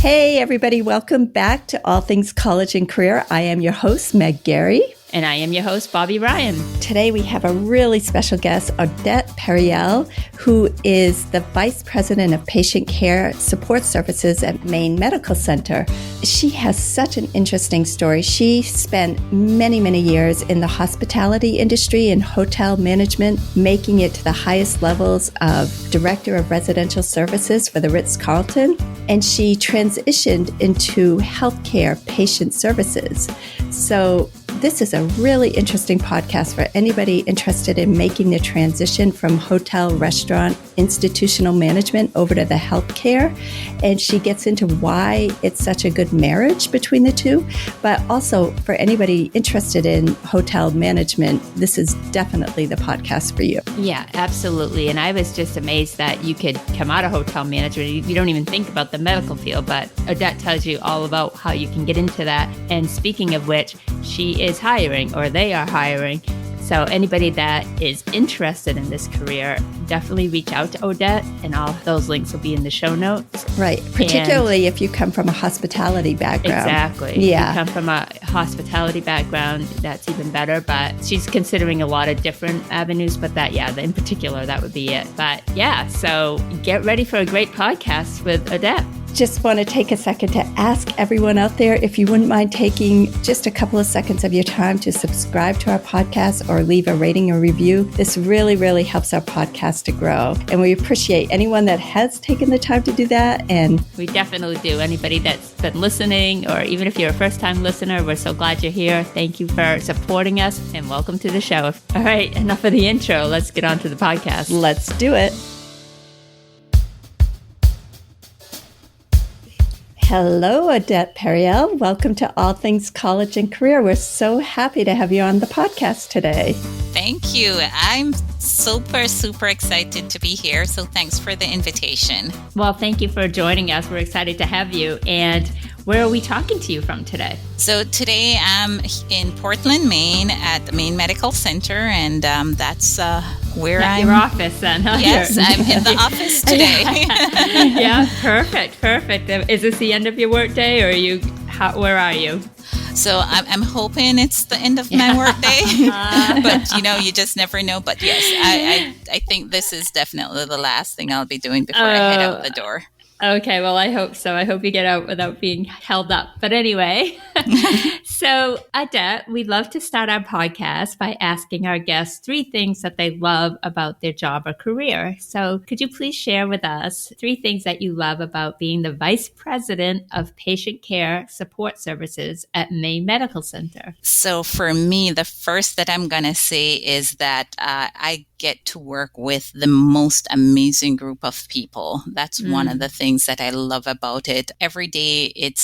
Hey, everybody. Welcome back to All Things College and Career. I am your host, Meg Gary. And I am your host, Bobby Ryan. Today we have a really special guest, Odette Perriel, who is the Vice President of Patient Care Support Services at Maine Medical Center. She has such an interesting story. She spent many, many years in the hospitality industry and hotel management, making it to the highest levels of Director of Residential Services for the Ritz Carlton. And she transitioned into healthcare patient services. So this is a really interesting podcast for anybody interested in making the transition from hotel, restaurant, institutional management over to the healthcare. And she gets into why it's such a good marriage between the two. But also for anybody interested in hotel management, this is definitely the podcast for you. Yeah, absolutely. And I was just amazed that you could come out of hotel management. You don't even think about the medical field, but Odette tells you all about how you can get into that. And speaking of which, she is hiring, or they are hiring. So anybody that is interested in this career, definitely reach out to Odette, and all those links will be in the show notes. Right. Particularly if you come from a hospitality background. Exactly. Yeah. If you come from a hospitality background, that's even better. But she's considering a lot of different avenues, but in particular, that would be it. But yeah, so get ready for a great podcast with Odette. Just want to take a second to ask everyone out there if you wouldn't mind taking just a couple of seconds of your time to subscribe to our podcast or leave a rating or review. This really, really helps our podcast to grow. And we appreciate anyone that has taken the time to do that. And we definitely do. Anybody that's been listening, or even if you're a first-time listener, we're so glad you're here. Thank you for supporting us, and welcome to the show. All right, enough of the intro. Let's get on to the podcast. Let's do it. Hello, Odette Perriel. Welcome to All Things College and Career. We're so happy to have you on the podcast today. Thank you. I'm super excited to be here. So thanks for the invitation. Well, thank you for joining us. We're excited to have you. And where are we talking to you from today? So today I'm in Portland, Maine at the Maine Medical Center. And that's where at I'm. Your office then, huh? Yes, I'm in the office today. Yeah, perfect. Is this the end of your work day, or where are you? So I'm hoping it's the end of my work day, but you just never know. But yes, I think this is definitely the last thing I'll be doing before I head out the door. Okay, well, I hope so. I hope you get out without being held up. But anyway, so Odette, we love to start our podcast by asking our guests 3 things that they love about their job or career. So could you please share with us 3 things that you love about being the Vice President of Patient Care Support Services at Maine Medical Center? So for me, the first that I'm going to say is that I get to work with the most amazing group of people. That's one of the things that I love about it. Every day, it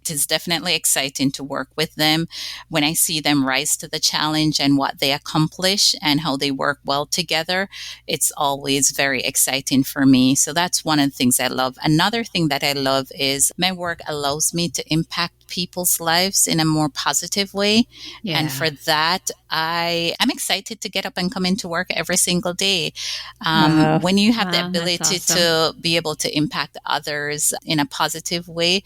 is definitely exciting to work with them. When I see them rise to the challenge and what they accomplish and how they work well together, it's always very exciting for me. So that's one of the things I love. Another thing that I love is my work allows me to impact people's lives in a more positive way. Yeah. And for that, I'm excited to get up and come into work every single day. When you have the ability to be able to impact others in a positive way,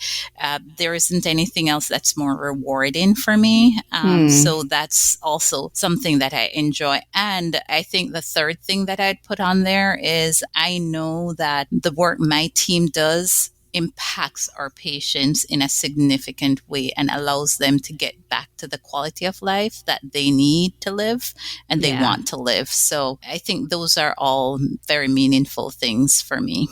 there isn't anything else that's more rewarding for me. So that's also something that I enjoy. And I think the third thing that I'd put on there is I know that the work my team does impacts our patients in a significant way and allows them to get back to the quality of life that they need to live and they want to live. So I think those are all very meaningful things for me.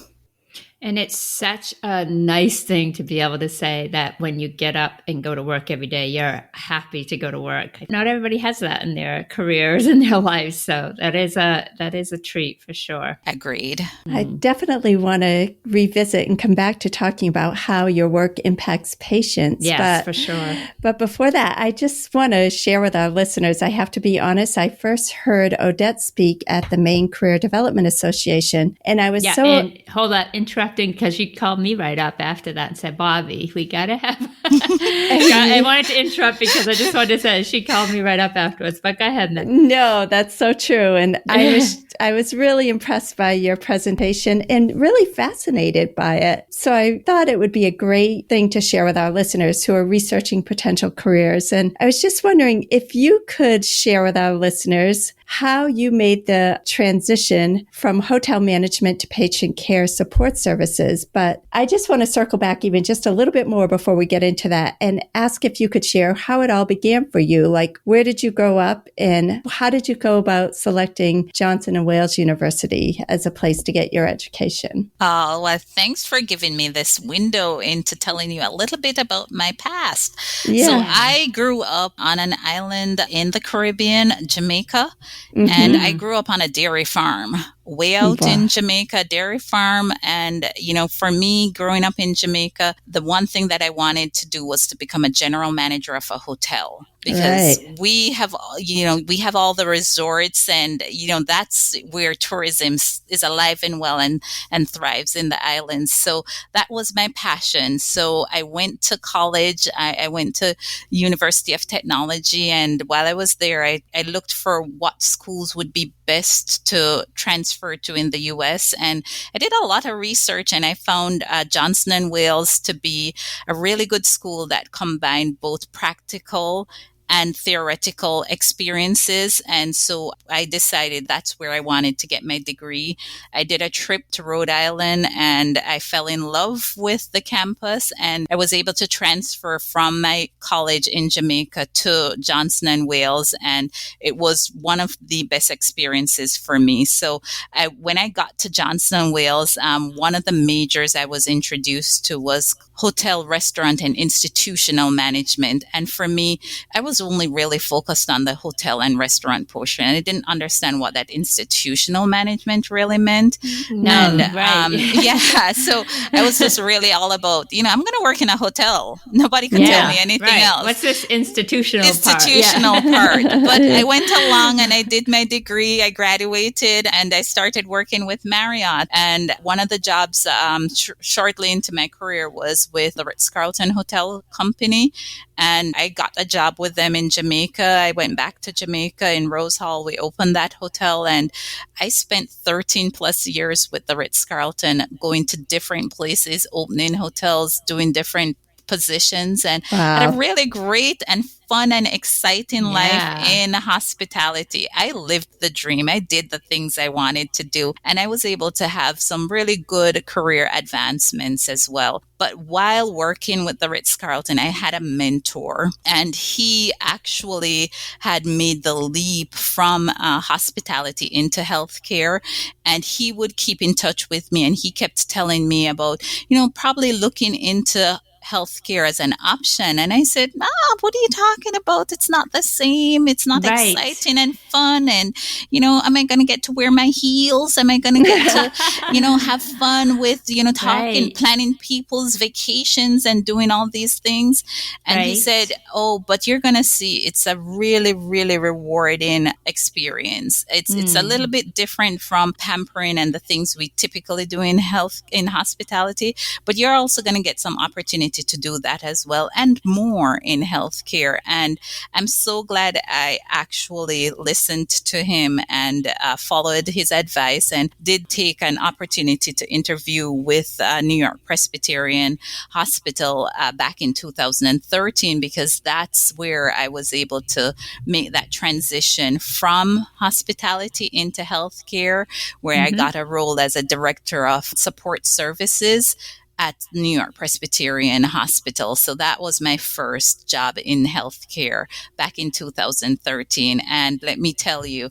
And it's such a nice thing to be able to say that when you get up and go to work every day, you're happy to go to work. Not everybody has that in their careers and their lives. So that is a treat for sure. Agreed. I definitely want to revisit and come back to talking about how your work impacts patients. Yes, for sure. But before that, I just want to share with our listeners, I have to be honest, I first heard Odette speak at the Maine Career Development Association. And I was and hold on, interrupt interrupting because she called me right up after that and said, Bobby, we got to have. I wanted to interrupt because I just wanted to say she called me right up afterwards, but go ahead then. No, that's so true. And I was really impressed by your presentation and really fascinated by it. So I thought it would be a great thing to share with our listeners who are researching potential careers. And I was just wondering if you could share with our listeners how you made the transition from hotel management to patient care support services. But I just want to circle back even just a little bit more before we get into that and ask if you could share how it all began for you. Like, where did you grow up and how did you go about selecting Johnson & Wales University as a place to get your education? Oh, well, thanks for giving me this window into telling you a little bit about my past. Yeah. So I grew up on an island in the Caribbean, Jamaica. And I grew up on a dairy farm way out in Jamaica, dairy farm. And, for me, growing up in Jamaica, the one thing that I wanted to do was to become a general manager of a hotel. Because we have all the resorts and, that's where tourism is alive and well and thrives in the islands. So that was my passion. So I went to college. I went to University of Technology. And while I was there, I looked for what schools would be best to transfer to in the U.S. And I did a lot of research and I found Johnson & Wales to be a really good school that combined both practical and theoretical experiences. And so I decided that's where I wanted to get my degree. I did a trip to Rhode Island and I fell in love with the campus and I was able to transfer from my college in Jamaica to Johnson & Wales. And it was one of the best experiences for me. So when I got to Johnson & Wales, one of the majors I was introduced to was hotel, restaurant, and institutional management. And for me, I was only really focused on the hotel and restaurant portion. And I didn't understand what that institutional management really meant. No, and, right. So I was just really all about, I'm going to work in a hotel. Nobody can tell me anything else. What's this institutional part? Part. But I went along and I did my degree. I graduated and I started working with Marriott. And one of the jobs shortly into my career was with the Ritz Carlton Hotel company. And I got a job with them in Jamaica. I went back to Jamaica in Rose Hall. We opened that hotel and I spent 13 plus years with the Ritz Carlton, going to different places, opening hotels, doing different positions, and had a really great and fun and exciting life in hospitality. I lived the dream. I did the things I wanted to do. And I was able to have some really good career advancements as well. But while working with the Ritz Carlton, I had a mentor and he actually had made the leap from hospitality into healthcare. And he would keep in touch with me and he kept telling me about, probably looking into healthcare as an option. And I said, what are you talking about? It's not the same. It's not exciting and fun. And, am I going to get to wear my heels? Am I going to get to, have fun with, talking, planning people's vacations and doing all these things? And he said, but you're going to see it's a really, really rewarding experience. It's a little bit different from pampering and the things we typically do in hospitality, but you're also going to get some opportunity to do that as well and more in healthcare. And I'm so glad I actually listened to him and followed his advice and did take an opportunity to interview with New York Presbyterian Hospital back in 2013, because that's where I was able to make that transition from hospitality into healthcare, where I got a role as a director of support services at New York Presbyterian Hospital. So that was my first job in healthcare back in 2013. And let me tell you,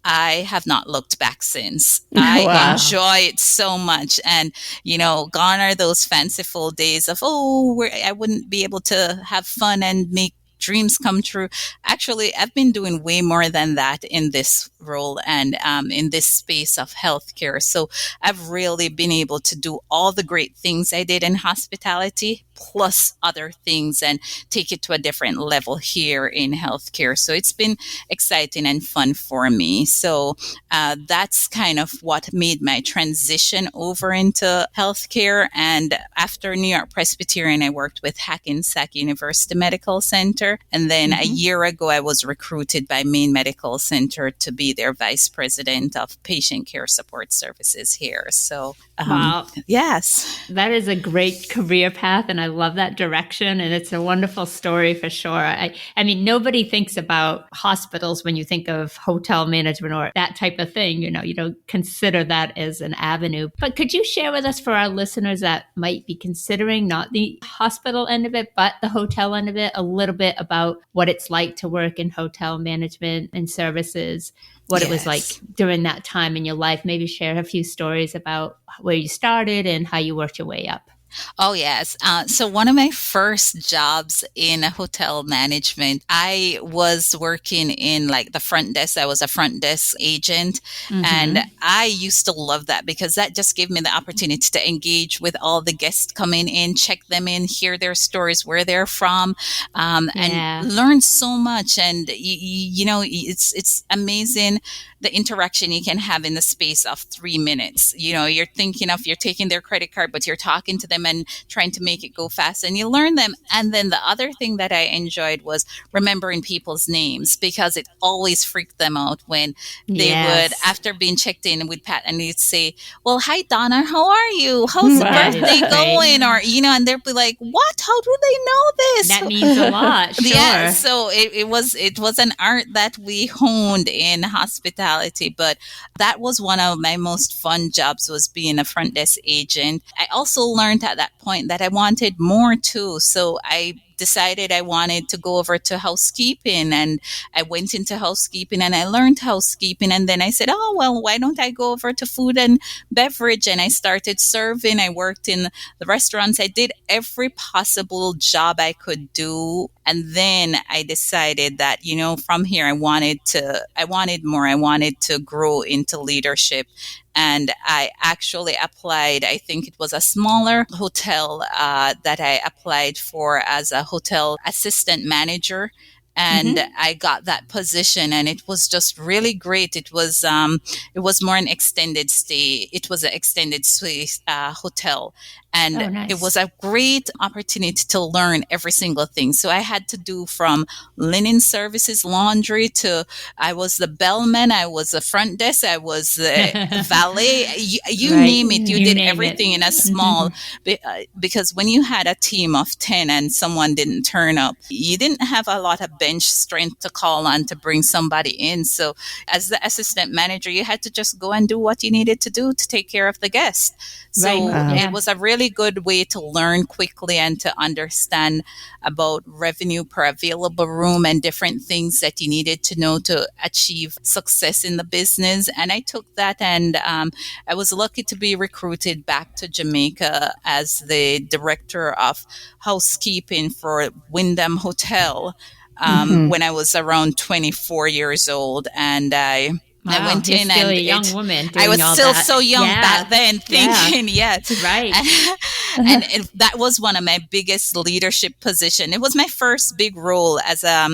I have not looked back since. I enjoy it so much. And, gone are those fanciful days of, where I wouldn't be able to have fun and make dreams come true. Actually, I've been doing way more than that in this role and in this space of healthcare. So I've really been able to do all the great things I did in hospitality plus other things and take it to a different level here in healthcare. So it's been exciting and fun for me. So that's kind of what made my transition over into healthcare. And after New York Presbyterian, I worked with Hackensack University Medical Center. And then a year ago, I was recruited by Maine Medical Center to be their vice president of patient care support services here. So, wow. Yes. That is a great career path, and I love that direction, and it's a wonderful story for sure. I mean, nobody thinks about hospitals when you think of hotel management or that type of thing. You know, you don't consider that as an avenue. But could you share with us, for our listeners that might be considering not the hospital end of it, but the hotel end of it, a little bit about what it's like to work in hotel management and services, what it was like during that time in your life? Maybe share a few stories about where you started and how you worked your way up. Oh, yes. So one of my first jobs in hotel management, I was working in like the front desk. I was a front desk agent. And I used to love that because that just gave me the opportunity to engage with all the guests coming in, check them in, hear their stories, where they're from, and learn so much. And, you know, it's amazing the interaction you can have in the space of 3 minutes. You know, you're taking their credit card, but you're talking to them and trying to make it go fast, and you learn them. And then the other thing that I enjoyed was remembering people's names, because it always freaked them out when they would, after being checked in with Pat, and you'd say, well, hi, Donna, how are you? How's the birthday going? Or, you know, and they'd be like, what? How do they know this? That means a lot. Sure. Yeah. So it was an art that we honed in hospitality. But that was one of my most fun jobs, was being a front desk agent. I also learned at that point that I wanted more too. So I decided I wanted to go over to housekeeping, and I went into housekeeping and I learned housekeeping. And then I said, oh, well, why don't I go over to food and beverage? And I started serving. I worked in the restaurants. I did every possible job I could do. And then I decided that, you know, from here, I wanted more. I wanted to grow into leadership. And I actually applied, I think it was a smaller hotel that I applied for as a hotel assistant manager. And I got that position, and it was just really great. It was more an extended stay. It was an extended stay hotel. And it was a great opportunity to learn every single thing. So I had to do from linen services, laundry, to I was the bellman, I was the front desk, I was the valet. You name it. You did everything in a small, because when you had a team of 10 and someone didn't turn up, you didn't have a lot of bench strength to call on to bring somebody in. So as the assistant manager, you had to just go and do what you needed to do to take care of the guest. So it was a really good way to learn quickly and to understand about revenue per available room and different things that you needed to know to achieve success in the business. And I took that, and I was lucky to be recruited back to Jamaica as the director of housekeeping for Wyndham Hotel when I was around 24 years old. And I went in, still and a young woman. I was still that. so young back then, thinking, right. And that was one of my biggest leadership position. It was my first big role as a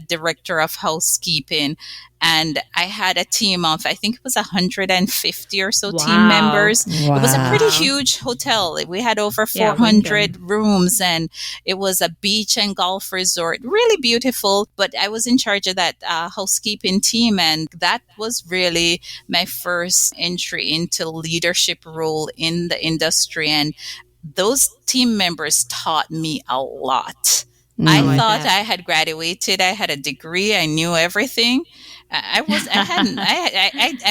director of housekeeping. And I had a team of, I think it was 150 or so team members. Wow. It was a pretty huge hotel. We had over 400 rooms, and it was a beach and golf resort. Really beautiful. But I was in charge of that housekeeping team. And that was really my first entry into leadership role in the industry. And those team members taught me a lot. I thought I had graduated. I had a degree. I knew everything. I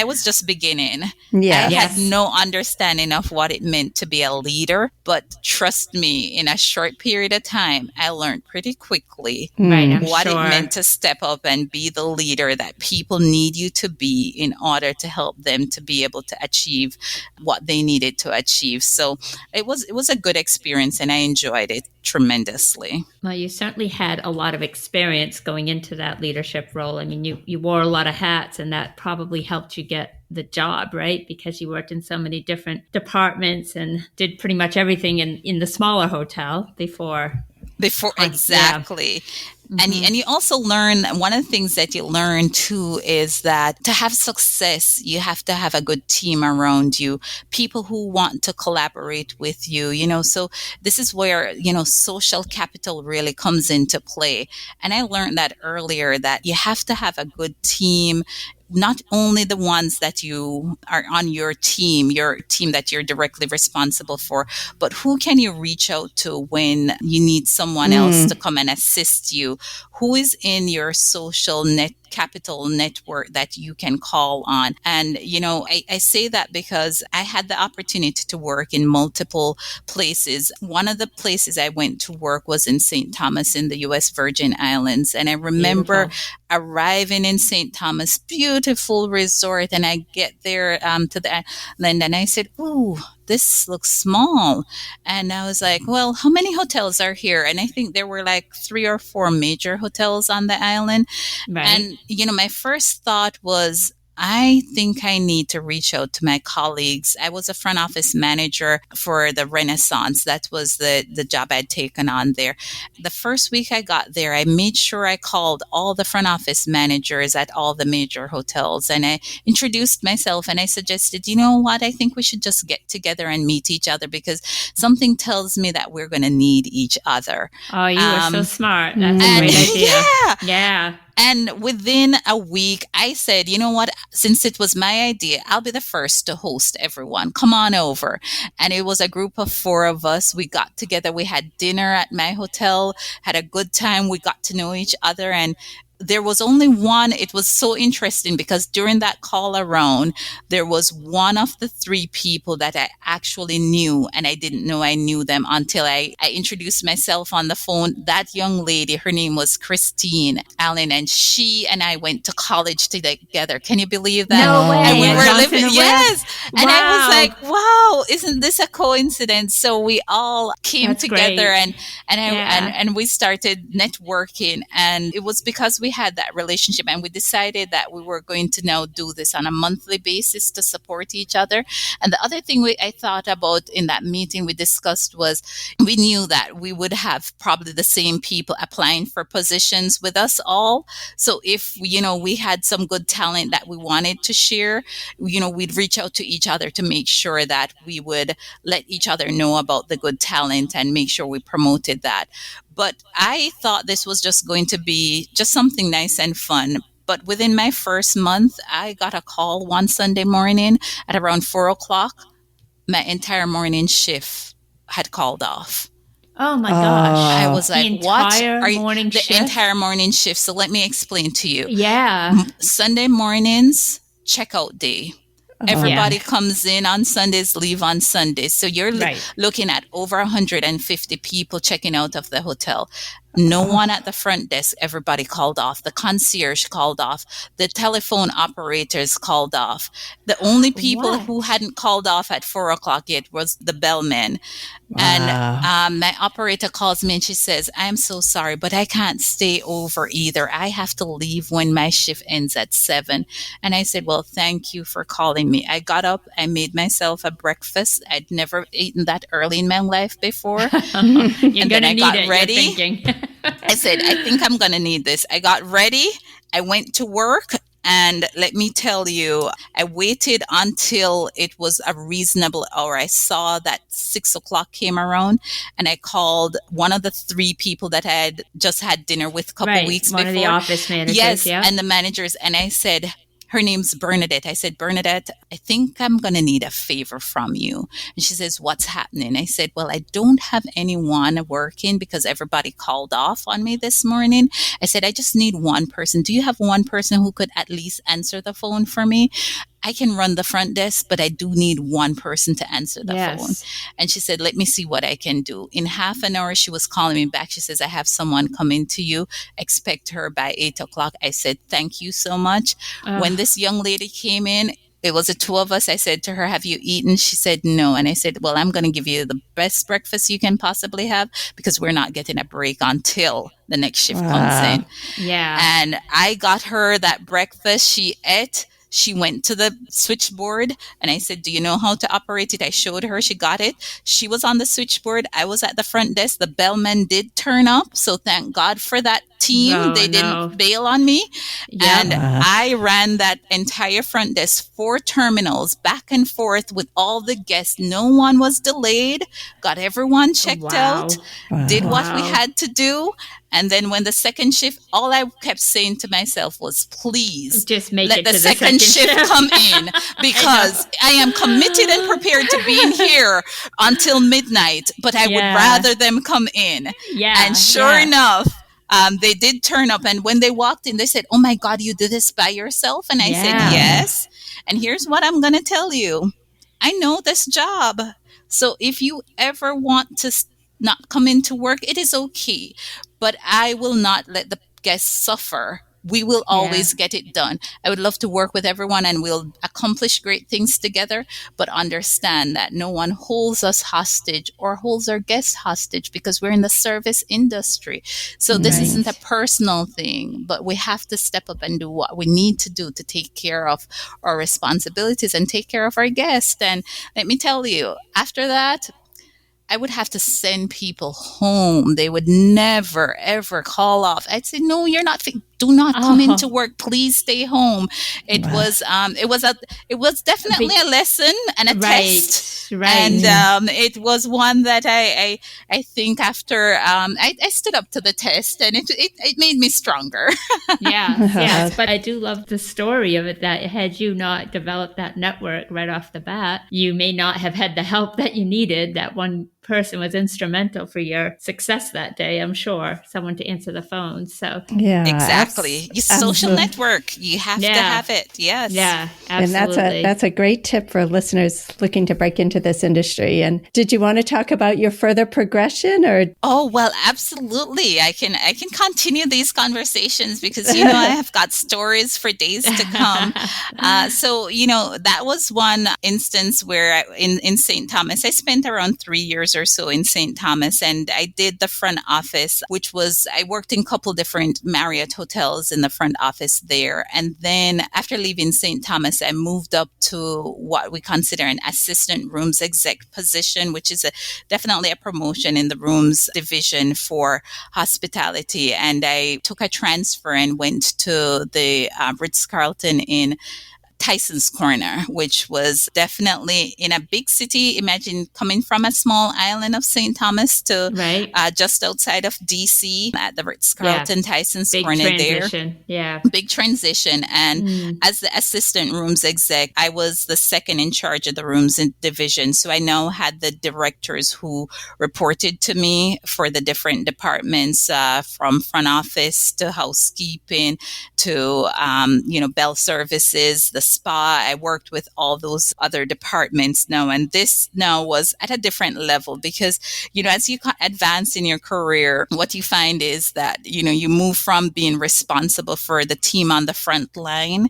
was just beginning. I had no understanding of what it meant to be a leader, but trust me, in a short period of time, I learned pretty quickly what it meant to step up and be the leader that people need you to be in order to help them to be able to achieve what they needed to achieve. So it was a good experience, and I enjoyed it tremendously. Well, you certainly had a lot of experience going into that leadership role. I mean, you wore a lot of hats, and that probably helped you get the job, right? Because you worked in so many different departments and did pretty much everything in the smaller hotel before. Exactly. And you also learn, one of the things that you learn too is that to have success, you have to have a good team around you, people who want to collaborate with you, so this is where, social capital really comes into play. And I learned that earlier, that you have to have a good team, not only the ones that you are on your team that you're directly responsible for, but who can you reach out to when you need someone else to come and assist you? Who is in your social capital network that you can call on? And, I say that because I had the opportunity to work in multiple places. One of the places I went to work was in St. Thomas in the U.S. Virgin Islands. And I remember arriving in St. Thomas, beautiful resort. And I get there to the island and I said, ooh, this looks small. And I was like, well, how many hotels are here? And I think there were like 3 or 4 major hotels on the island. Right. And, my first thought was, I think I need to reach out to my colleagues. I was a front office manager for the Renaissance. That was the job I'd taken on there. The first week I got there, I made sure I called all the front office managers at all the major hotels. And I introduced myself and I suggested, you know what, I think we should just get together and meet each other because something tells me that we're going to need each other. Oh, you were so smart. That's a great idea. Yeah. And within a week, I said, you know what, since it was my idea, I'll be the first to host everyone. Come on over. And it was a group of 4 of us. We got together. We had dinner at my hotel, had a good time. We got to know each other. And there was only one. It was so interesting because during that call around, there was one of the 3 people that I actually knew, and I didn't know I knew them until I introduced myself on the phone. That young lady, her name was Christine Allen, and she and I went to college together. Can you believe that? No way. And we were living, yes. Wow. And I was like, wow, isn't this a coincidence? So we all came together and we started networking, and it was because we had that relationship, and we decided that we were going to now do this on a monthly basis to support each other. And the other thing I thought about in that meeting we discussed was we knew that we would have probably the same people applying for positions with us all. So if, we had some good talent that we wanted to share, we'd reach out to each other to make sure that we would let each other know about the good talent and make sure we promoted that. But I thought this was just going to be just something nice and fun. But within my first month, I got a call one Sunday morning at around 4:00. My entire morning shift had called off. Oh my gosh. I was like, what? The entire morning shift. So let me explain to you. Yeah. Sunday mornings, checkout day. Everybody comes in on Sundays, leave on Sundays. So you're looking at over 150 people checking out of the hotel. No one at the front desk. Everybody called off. The concierge called off. The telephone operators called off. The only people who hadn't called off at 4:00 yet was the bellman. Wow. And my operator calls me and she says, I'm so sorry, but I can't stay over either. I have to leave when my shift ends at 7. And I said, well, thank you for calling me. I got up. I made myself a breakfast. I'd never eaten that early in my life before. And then I got ready. I said, I think I'm going to need this. I got ready. I went to work. And let me tell you, I waited until it was a reasonable hour. I saw that 6:00 came around and I called one of the 3 people that I had just had dinner with a couple weeks before. One of the office managers. Yes, and the managers. And I said, her name's Bernadette. I said, Bernadette, I think I'm going to need a favor from you. And she says, what's happening? I said, well, I don't have anyone working because everybody called off on me this morning. I said, I just need one person. Do you have one person who could at least answer the phone for me? I can run the front desk, but I do need one person to answer the phone. And she said, let me see what I can do. In half an hour, she was calling me back. She says, I have someone coming to you. Expect her by 8:00. I said, thank you so much. When this young lady came in, It was the two of us. I said to her, have you eaten? She said no. And I said, well, I'm going to give you the best breakfast you can possibly have because we're not getting a break until the next shift comes in. Yeah. And I got her that breakfast. She ate. She went to the switchboard and I said, do you know how to operate it? I showed her. She got it. She was on the switchboard. I was at the front desk. The bellman did turn up. So thank God for that team. They didn't bail on me. Yep. And I ran that entire front desk, 4 terminals back and forth with all the guests. No one was delayed. Got everyone checked out. Did what we had to do. And then when the second shift, all I kept saying to myself was, please just make let it the to second shift come in because I am committed and prepared to be in here until midnight, but I would rather them come in. Yeah. And sure enough, they did turn up. And when they walked in, they said, oh my God, you did this by yourself? And I said, yes. And here's what I'm going to tell you. I know this job. So if you ever want to not come into work, it is okay. But I will not let the guests suffer. We will always get it done. I would love to work with everyone and we'll accomplish great things together, but understand that no one holds us hostage or holds our guests hostage because we're in the service industry. So this isn't a personal thing, but we have to step up and do what we need to do to take care of our responsibilities and take care of our guests. And let me tell you, after that, I would have to send people home. They would never, ever call off. I'd say, no, you're not. Do not come into work. Please stay home. It was definitely a lesson and a test. Right. And it was one that I think after I stood up to the test and it made me stronger. Yes. But I do love the story of it that had you not developed that network right off the bat, you may not have had the help that you needed. That one person was instrumental for your success that day, I'm sure. Someone to answer the phone. So exactly. Social network. You have to have it. Yes. Yeah, absolutely. And that's a great tip for listeners looking to break into this industry. And did you want to talk about your further progression or? Oh, well, absolutely. I can continue these conversations because, I have got stories for days to come. So, that was one instance where in St. Thomas, I spent around 3 years or so in St. Thomas and I did the front office, which was, I worked in a couple different Marriott hotels in the front office there. And then after leaving St. Thomas, I moved up to what we consider an assistant rooms exec position, which is definitely a promotion in the rooms division for hospitality. And I took a transfer and went to the Ritz Carlton in Tyson's Corner, which was definitely in a big city. Imagine coming from a small island of St. Thomas to just outside of DC at the Ritz Carlton Tyson's Corner transition. there. Big transition. And as the assistant rooms exec, I was the second in charge of the rooms division. So I now had the directors who reported to me for the different departments, from front office to housekeeping to, bell services, the spa. I worked with all those other departments now. And this now was at a different level because, as you advance in your career, what you find is that, you move from being responsible for the team on the front line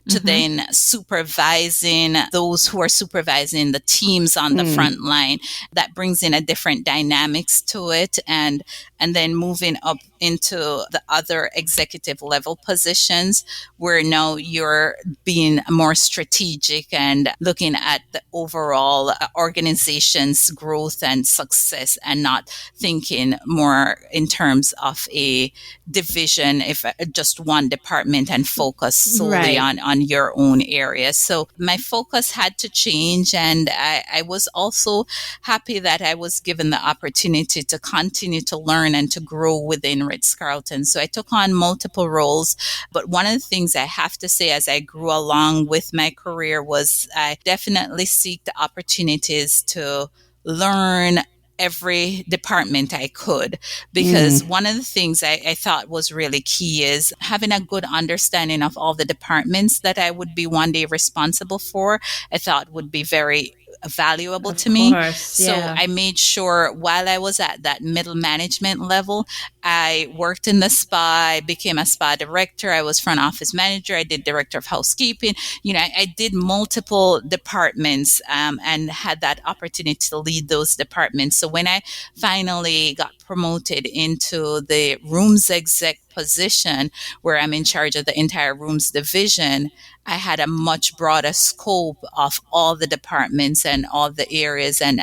to then supervising those who are supervising the teams on the front line. That brings in a different dynamics to it. And then moving up into the other executive level positions where now you're being more strategic and looking at the overall organization's growth and success and not thinking more in terms of a division, if just one department and focus solely on your own area. So my focus had to change. And I was also happy that I was given the opportunity to continue to learn and to grow within Ritz Carlton. So I took on multiple roles. But one of the things I have to say as I grew along with my career was I definitely seek the opportunities to learn every department I could, because one of the things I thought was really key is having a good understanding of all the departments that I would be one day responsible for. I thought would be very valuable Of to me. course, So yeah. I made sure while I was at that middle management level, I worked in the spa. I became a spa director. I was front office manager. I did director of housekeeping. I did multiple departments and had that opportunity to lead those departments. So when I finally got promoted into the rooms exec position, where I'm in charge of the entire rooms division, I had a much broader scope of all the departments and all the areas, and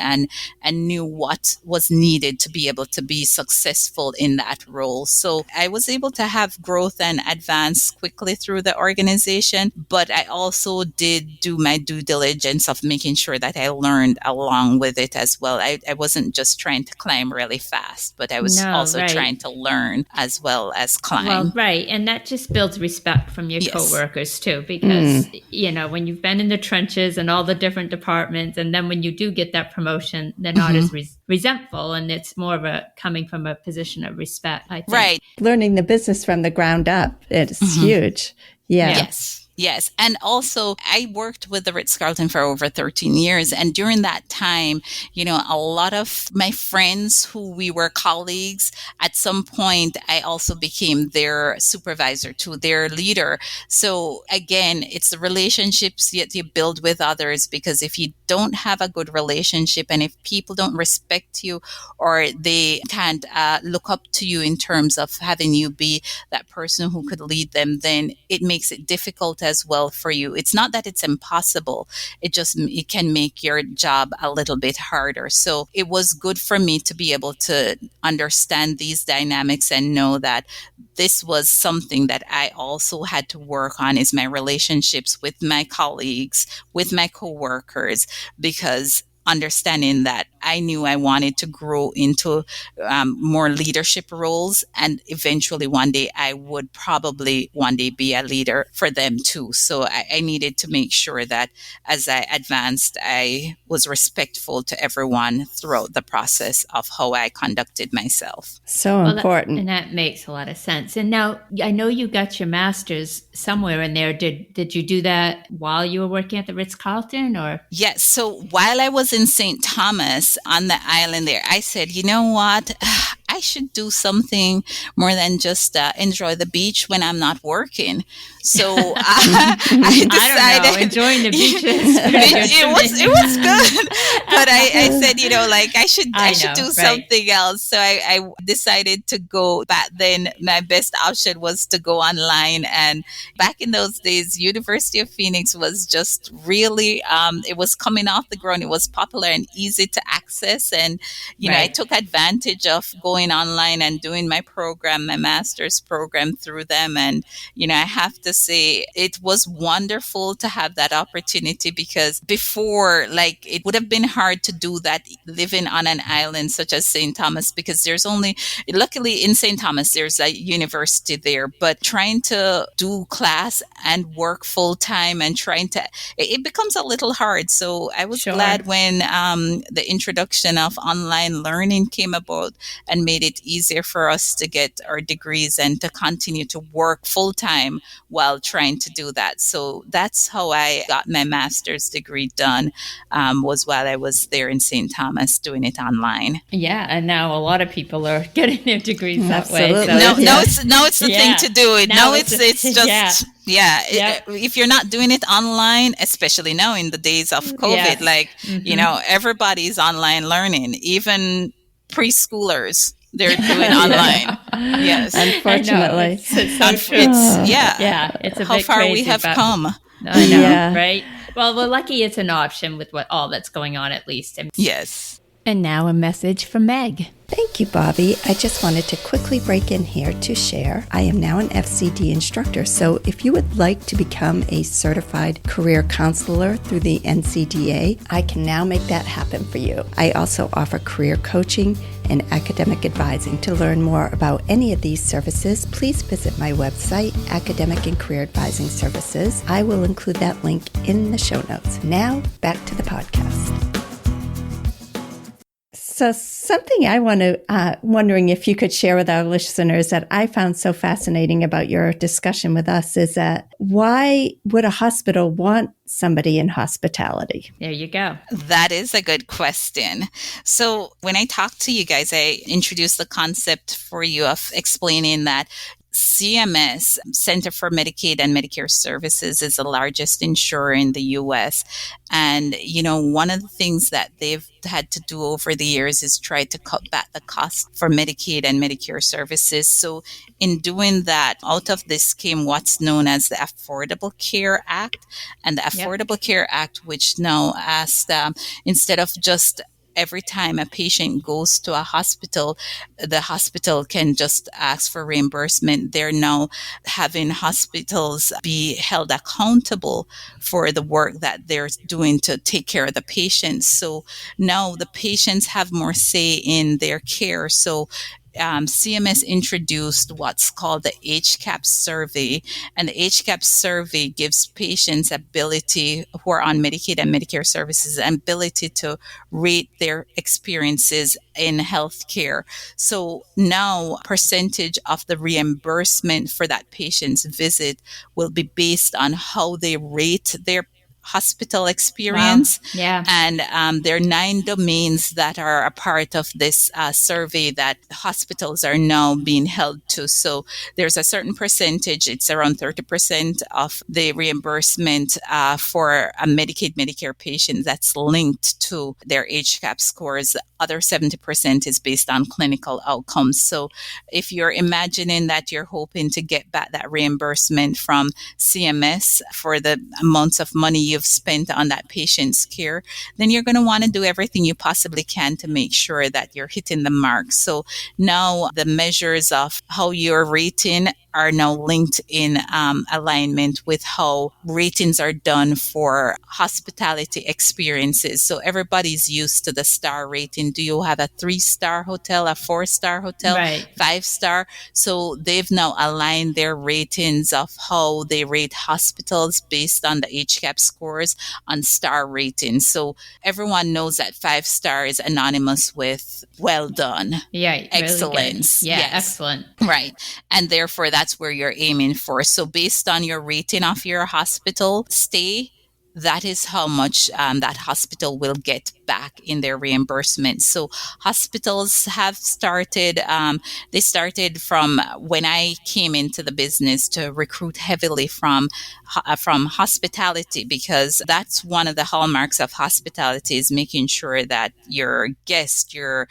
knew what was needed to be able to be successful in that role. So I was able to have growth and advance quickly through the organization, but I also did do my due diligence of making sure that I learned along with it as well. I wasn't just trying to climb really fast, but I was No, also right. trying to learn as well as climb. Well, right. And that just builds respect from your Yes. coworkers too, because, when you've been in the trenches and all the different departments, and then when you do get that promotion, they're not as resentful, and it's more of a coming from a position of respect, I think. Right. Learning the business from the ground up, it's huge. Yeah. Yes. And also, I worked with the Ritz Carlton for over 13 years. And during that time, a lot of my friends who we were colleagues, at some point, I also became their supervisor to their leader. So again, it's the relationships that you build with others, because if you don't have a good relationship and if people don't respect you or they can't look up to you in terms of having you be that person who could lead them, then it makes it difficult as well for you. It's not that it's impossible. It can make your job a little bit harder. So it was good for me to be able to understand these dynamics and know that this was something that I also had to work on, is my relationships with my colleagues, with my coworkers, because understanding that I knew I wanted to grow into more leadership roles, and eventually one day I would probably one day be a leader for them too. So I needed to make sure that as I advanced, I was respectful to everyone throughout the process of how I conducted myself. So important. And that makes a lot of sense. And now I know you got your master's somewhere in there. Did you do that while you were working at the Ritz Carlton, or? Yes. So while I was in St. Thomas on the island there, I said, you know what? I should do something more than just enjoy the beach when I'm not working. So I decided, I don't know, enjoying the beaches. it was good, but I said, I should do something else. So I decided to go. Back then, my best option was to go online. And back in those days, University of Phoenix was just really, it was coming off the ground. It was popular and easy to access. And, I took advantage of going online and doing my program, my master's program through them. And, I have to say it was wonderful to have that opportunity, because before, it would have been hard to do that living on an island such as St. Thomas, because luckily in St. Thomas, there's a university there, but trying to do class and work full time and it becomes a little hard. So I was glad when the introduction of online learning came about and made it easier for us to get our degrees and to continue to work full time while trying to do that. So that's how I got my master's degree done, was while I was there in St. Thomas doing it online. Yeah, and now a lot of people are getting their degrees that way. Absolutely. So It's the thing to do it. Now it's just if you're not doing it online, especially now in the days of COVID, everybody's online learning, even preschoolers. They're doing online. Yes. Unfortunately. It's so true. It's a how bit far crazy, we have but come. I know, Yeah. right? Well, we're lucky it's an option with all that's going on, at least. Yes. And now a message from Meg. Thank you, Bobby. I just wanted to quickly break in here to share. I am now an FCD instructor, so if you would like to become a certified career counselor through the NCDA, I can now make that happen for you. I also offer career coaching and academic advising. To learn more about any of these services, please visit my website, Academic and Career Advising Services. I will include that link in the show notes. Now, back to the podcast. So something I want to wondering if you could share with our listeners that I found so fascinating about your discussion with us is that why would a hospital want somebody in hospitality? There you go. That is a good question. So when I talked to you guys, I introduced the concept for you of explaining that CMS, Center for Medicaid and Medicare Services, is the largest insurer in the U.S. And, one of the things that they've had to do over the years is try to cut back the cost for Medicaid and Medicare services. So in doing that, out of this came what's known as the Affordable Care Act. And the Affordable Care Act, which now asked, instead of just every time a patient goes to a hospital, the hospital can just ask for reimbursement. They're now having hospitals be held accountable for the work that they're doing to take care of the patients. So now the patients have more say in their care. So CMS introduced what's called the HCAP survey, and the HCAP survey gives patients ability who are on Medicaid and Medicare services ability to rate their experiences in healthcare. So now percentage of the reimbursement for that patient's visit will be based on how they rate their hospital experience. Wow. Yeah. And there are 9 domains that are a part of this survey that hospitals are now being held to. So there's a certain percentage, it's around 30% of the reimbursement for a Medicaid, Medicare patient that's linked to their HCAP scores. The other 70% is based on clinical outcomes. So if you're imagining that you're hoping to get back that reimbursement from CMS for the amounts of money you've spent on that patient's care, then you're going to want to do everything you possibly can to make sure that you're hitting the mark. So now the measures of how you're rating are now linked in alignment with how ratings are done for hospitality experiences. So everybody's used to the star rating. Do you have a 3-star hotel, a 4-star hotel, Right. 5-star? So they've now aligned their ratings of how they rate hospitals based on the HCAP scores on star ratings. So everyone knows that 5-star is anonymous with well done. Yeah. Excellence. Really good. Yeah. Yes. Excellent. Right. And therefore, that's where you're aiming for. So based on your rating of your hospital stay, that is how much that hospital will get back in their reimbursement. So hospitals have started, they started from when I came into the business to recruit heavily from hospitality, because that's one of the hallmarks of hospitality is making sure that your guests, your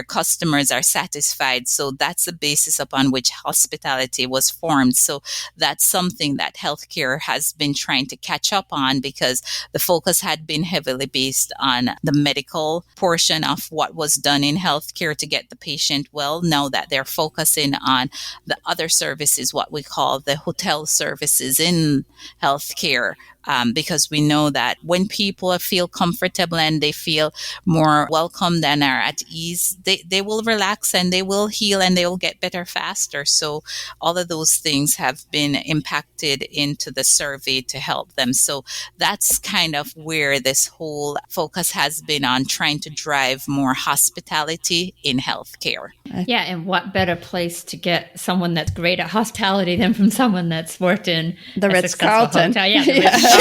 customers are satisfied. So that's the basis upon which hospitality was formed. So that's something that healthcare has been trying to catch up on, because the focus had been heavily based on the medical portion of what was done in healthcare to get the patient well. Now that they're focusing on the other services, what we call the hotel services in healthcare. Because we know that when people feel comfortable and they feel more welcomed and are at ease, they will relax and they will heal and they will get better faster. So all of those things have been impacted into the survey to help them. So that's kind of where this whole focus has been on trying to drive more hospitality in healthcare. Yeah. And what better place to get someone that's great at hospitality than from someone that's worked in The a Ritz successful Carlton. hotel. Yeah. The Ritz Carlton.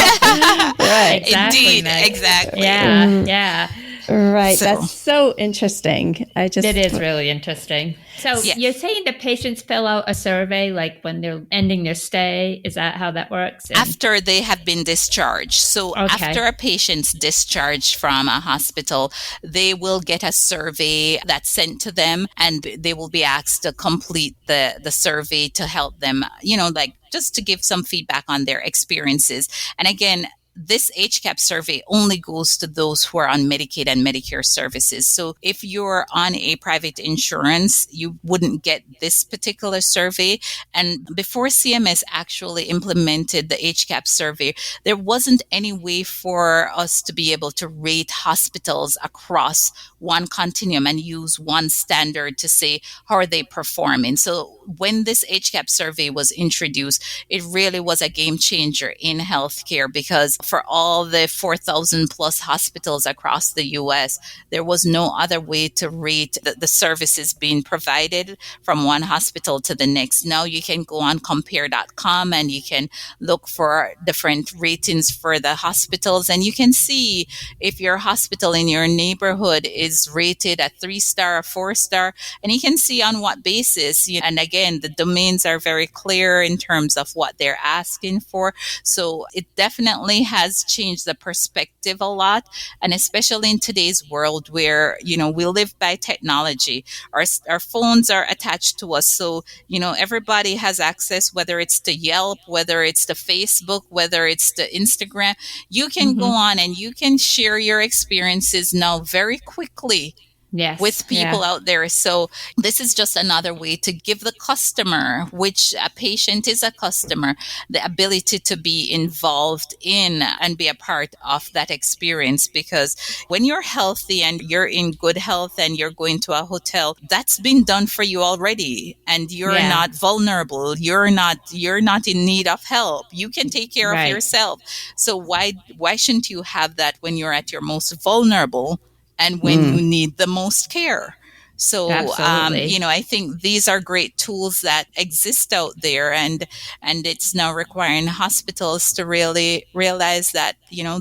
Right. Exactly, Indeed, Meg. exactly. Yeah. Yeah. Right. So- That's so interesting. It is really interesting. So Yes. you're saying the patients fill out a survey like when they're ending their stay? Is that how that works? And- After they have been discharged. So Okay. after a patient's discharged from a hospital, they will get a survey that's sent to them, and they will be asked to complete the survey to help them, like just to give some feedback on their experiences. And again, this HCAP survey only goes to those who are on Medicaid and Medicare services. So if you're on a private insurance, you wouldn't get this particular survey. And before CMS actually implemented the HCAP survey, there wasn't any way for us to be able to rate hospitals across one continuum and use one standard to say, how are they performing? So when this HCAP survey was introduced, it really was a game changer in healthcare, because for all the 4,000 plus hospitals across the US, there was no other way to rate the services being provided from one hospital to the next. Now you can go on compare.com and you can look for different ratings for the hospitals, and you can see if your hospital in your neighborhood is rated a 3-star or 4-star, and you can see on what basis. And again, the domains are very clear in terms of what they're asking for. So it definitely has changed the perspective a lot. And especially in today's world where, we live by technology, our phones are attached to us. So, everybody has access, whether it's to Yelp, whether it's to Facebook, whether it's to Instagram. You can go on and you can share your experiences now very quickly. Yes, with people out there. So this is just another way to give the customer, which a patient is a customer, the ability to be involved in and be a part of that experience. Because when you're healthy and you're in good health and you're going to a hotel, that's been done for you already. And you're not vulnerable. You're not in need of help. You can take care of yourself. So why shouldn't you have that when you're at your most vulnerable and when you need the most care? So, I think these are great tools that exist out there, and it's now requiring hospitals to really realize that,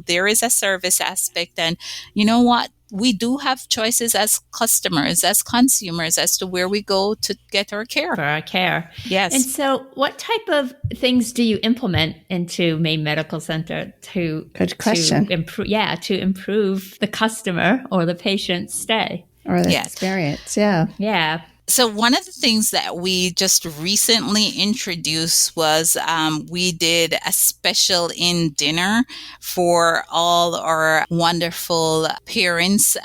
there is a service aspect, and you know what? We do have choices as customers, as consumers, as to where we go to get our care. For our care. Yes. And so what type of things do you implement into Maine Medical Center to improve the customer or the patient's stay? Or the experience, Yeah. So one of the things that we just recently introduced was we did a special in dinner for all our wonderful parents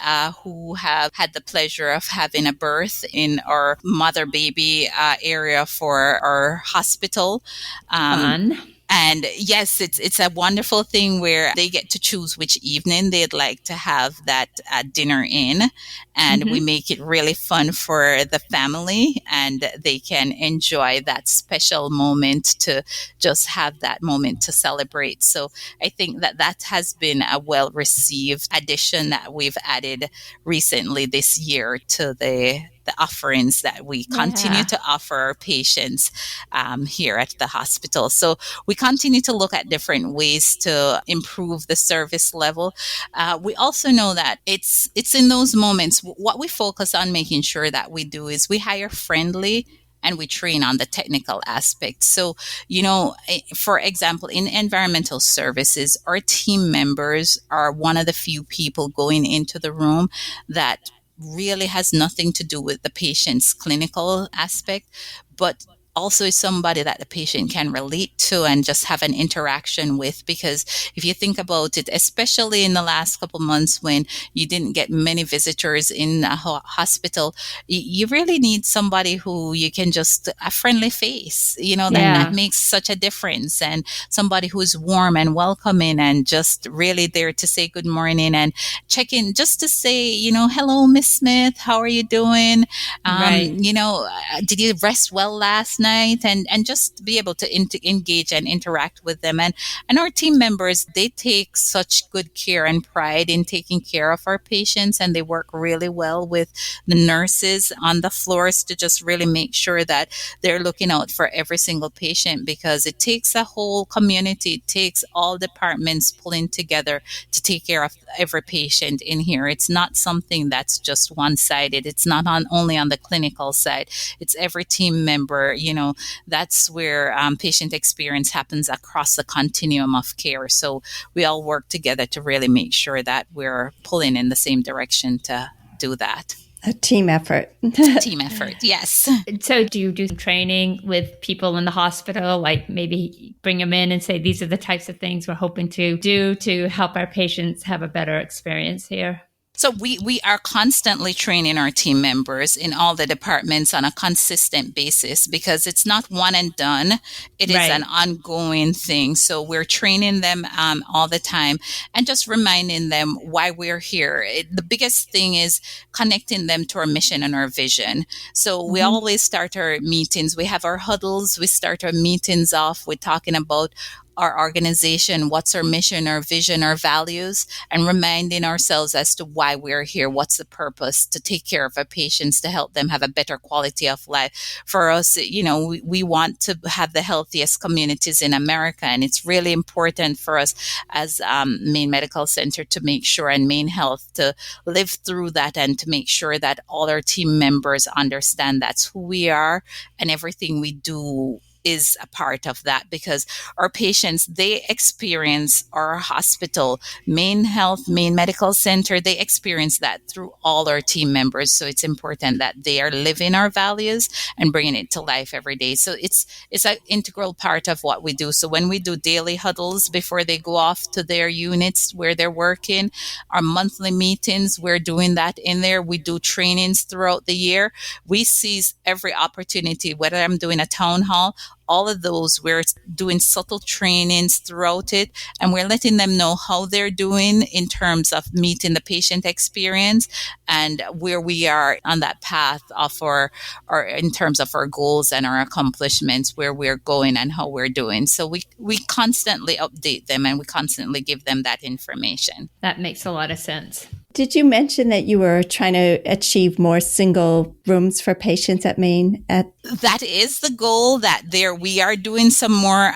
who have had the pleasure of having a birth in our mother-baby area for our hospital. Fun. And yes, it's a wonderful thing where they get to choose which evening they'd like to have that dinner in. And we make it really fun for the family, and they can enjoy that special moment to just have that moment to celebrate. So I think that has been a well-received addition that we've added recently this year to the offerings that we continue to offer our patients here at the hospital. So we continue to look at different ways to improve the service level. We also know that it's in those moments, what we focus on making sure that we do is we hire friendly and we train on the technical aspect. So, for example, in environmental services, our team members are one of the few people going into the room that really has nothing to do with the patient's clinical aspect, but also is somebody that the patient can relate to and just have an interaction with. Because if you think about it, especially in the last couple months when you didn't get many visitors in a hospital, you really need somebody who you can just, a friendly face, that makes such a difference. And somebody who's warm and welcoming and just really there to say good morning and check in just to say, hello, Miss Smith, how are you doing? Did you rest well last night? And just be able to engage and interact with them. And our team members, they take such good care and pride in taking care of our patients, and they work really well with the nurses on the floors to just really make sure that they're looking out for every single patient, because it takes a whole community, it takes all departments pulling together to take care of every patient in here. It's not something that's just one-sided. It's not only on the clinical side. It's every team member, that's where patient experience happens across the continuum of care. So we all work together to really make sure that we're pulling in the same direction to do that. A team effort. Team effort, yes. So do you do some training with people in the hospital, like maybe bring them in and say, these are the types of things we're hoping to do to help our patients have a better experience here? So we are constantly training our team members in all the departments on a consistent basis, because it's not one and done. It is an ongoing thing. So we're training them all the time and just reminding them why we're here. The biggest thing is connecting them to our mission and our vision. So we always start our meetings. We have our huddles. We start our meetings off with talking about our organization, what's our mission, our vision, our values, and reminding ourselves as to why we're here, what's the purpose, to take care of our patients, to help them have a better quality of life. For us, we want to have the healthiest communities in America, and it's really important for us as Maine Medical Center to make sure, and Maine Health, to live through that and to make sure that all our team members understand that's who we are, and everything we do is a part of that, because our patients, they experience our hospital, Maine Health, Maine Medical Center, they experience that through all our team members. So it's important that they are living our values and bringing it to life every day. So it's an integral part of what we do. So when we do daily huddles before they go off to their units where they're working, our monthly meetings, we're doing that in there. We do trainings throughout the year. We seize every opportunity, whether I'm doing a town hall, all of those, we're doing subtle trainings throughout it, and we're letting them know how they're doing in terms of meeting the patient experience and where we are on that path of our in terms of our goals and our accomplishments, where we're going and how we're doing. So we constantly update them, and we constantly give them that information. That makes a lot of sense. Did you mention that you were trying to achieve more single rooms for patients at Maine? That is the goal. That we are doing some more.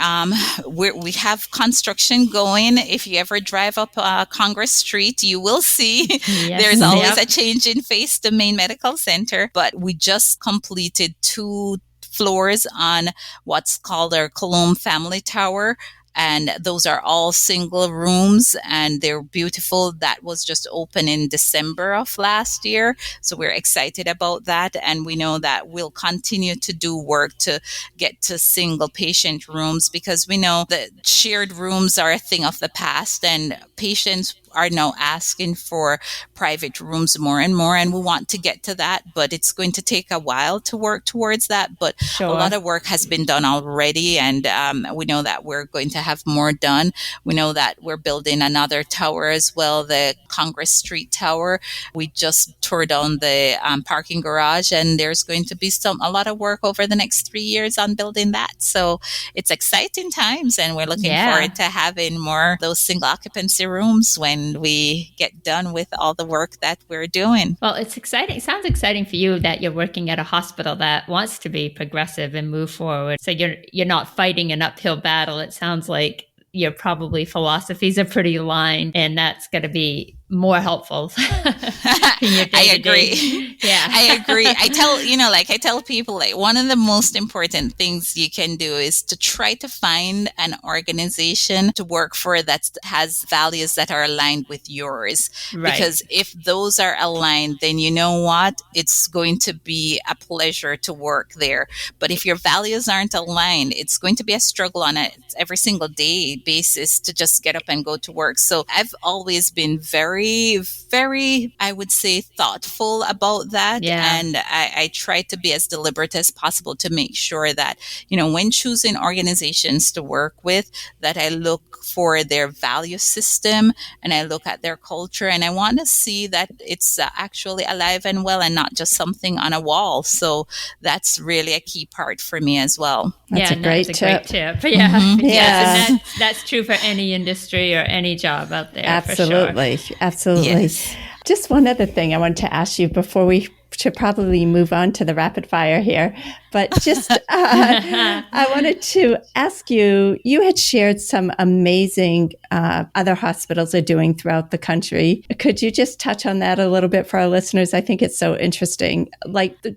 We have construction going. If you ever drive up Congress Street, you will see there's always a change in face to Maine Medical Center. But we just completed 2 floors on what's called our Cologne Family Tower. And those are all single rooms, and they're beautiful. That was just open in December of last year. So we're excited about that. And we know that we'll continue to do work to get to single patient rooms, because we know that shared rooms are a thing of the past, and patients are now asking for private rooms more and more, and we want to get to that, but it's going to take a while to work towards that. But a lot of work has been done already, and we know that we're going to have more done. We know that we're building another tower as well, the Congress Street Tower. We just tore down the parking garage, and there's going to be a lot of work over the next 3 years on building that. So it's exciting times, and we're looking forward to having more of those single occupancy rooms when we get done with all the work that we're doing. Well, it's exciting. It sounds exciting for you that you're working at a hospital that wants to be progressive and move forward. So you're not fighting an uphill battle. It sounds like your probably philosophies are pretty aligned, and that's going to be more helpful in your day-to-day. I agree. Yeah. I agree. I tell people, one of the most important things you can do is to try to find an organization to work for that has values that are aligned with yours. Right. Because if those are aligned, then you know what? It's going to be a pleasure to work there. But if your values aren't aligned, it's going to be a struggle on a every single day basis to just get up and go to work. So I've always been very, very, I would say, thoughtful about that. Yeah. And I try to be as deliberate as possible to make sure that, when choosing organizations to work with, that I look for their value system and I look at their culture, and I want to see that it's actually alive and well and not just something on a wall. So that's really a key part for me as well. That's a great tip. Yeah. Mm-hmm. Yeah. And that's true for any industry or any job out there. Absolutely. For sure. Absolutely. Yes. Just one other thing I wanted to ask you before we should probably move on to the rapid fire here. But just, I wanted to ask you, you had shared some amazing other hospitals are doing throughout the country. Could you just touch on that a little bit for our listeners? I think it's so interesting.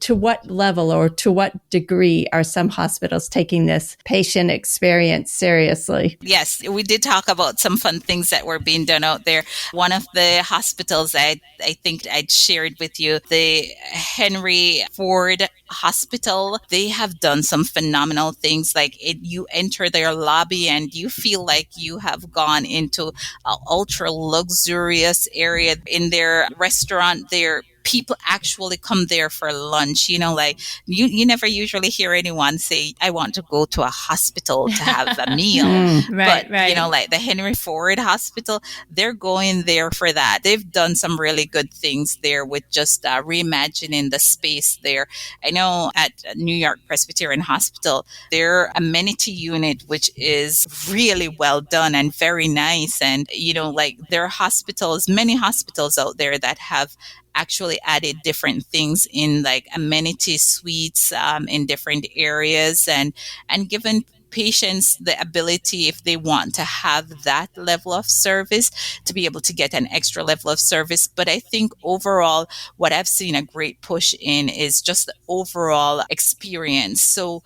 To what level or to what degree are some hospitals taking this patient experience seriously? Yes, we did talk about some fun things that were being done out there. One of the hospitals I think I'd shared with you, the Henry Ford Hospital, they have done some phenomenal things. You enter their lobby and you feel like you have gone into an ultra luxurious area. In their restaurant, their people actually come there for lunch. Like you never usually hear anyone say, I want to go to a hospital to have a meal. Right, But, like the Henry Ford Hospital, they're going there for that. They've done some really good things there with just reimagining the space there. I know at New York Presbyterian Hospital, their amenity unit, which is really well done and very nice. And, like there are hospitals, many hospitals out there that have actually added different things in like amenity suites in different areas and given patients the ability, if they want to have that level of service, to be able to get an extra level of service. But I think overall, what I've seen a great push in is just the overall experience. So,